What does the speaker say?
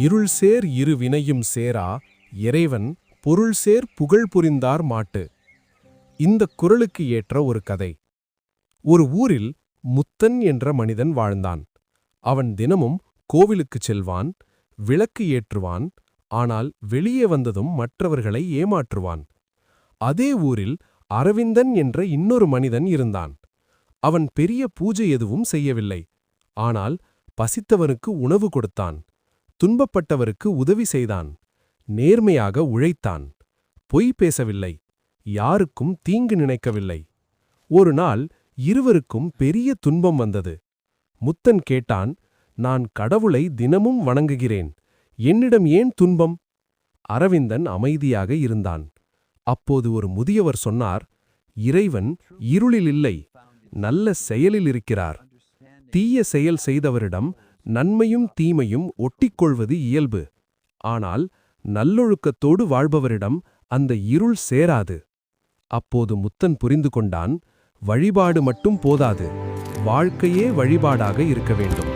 இருள்சேர் இரு வினையும் சேரா இறைவன் பொருள்சேர் புகழ் புரிந்தார் மாட்டு. இந்தக் குறளுக்கு ஏற்ற ஒரு கதை. ஒரு ஊரில் முத்தன் என்ற மனிதன் வாழ்ந்தான். அவன் தினமும் கோவிலுக்குச் செல்வான், விளக்கு ஏற்றுவான். ஆனால் வெளியே வந்ததும் மற்றவர்களை ஏமாற்றுவான். அதே ஊரில் அரவிந்தன் என்ற இன்னொரு மனிதன் இருந்தான். அவன் பெரிய பூஜை எதுவும் செய்யவில்லை. ஆனால் பசித்தவனுக்கு உணவு கொடுத்தான், துன்பப்பட்டவருக்கு உதவி செய்தான், நேர்மையாக உழைத்தான், பொய் பேசவில்லை, யாருக்கும் தீங்கு நினைக்கவில்லை. ஒரு நாள் இருவருக்கும் பெரிய துன்பம் வந்தது. முத்தன் கேட்டான், நான் கடவுளை தினமும் வணங்குகிறேன், என்னிடம் ஏன் துன்பம்? அரவிந்தன் அமைதியாக இருந்தான். அப்போது ஒரு முதியவர் சொன்னார், இறைவன் இருளில் இல்லை, நல்ல செயலில் இருக்கிறார். தீய செயல் செய்தவரிடம் நன்மையும் தீமையும் ஒட்டிக்கொள்வது இயல்பு. ஆனால் நல்லொழுக்கத்தோடு வாழ்பவரிடம் அந்த இருள் சேராது. அப்போது முத்தன் புரிந்து கொண்டான், வழிபாடு மட்டும் போதாது, வாழ்க்கையே வழிபாடாக இருக்க வேண்டும்.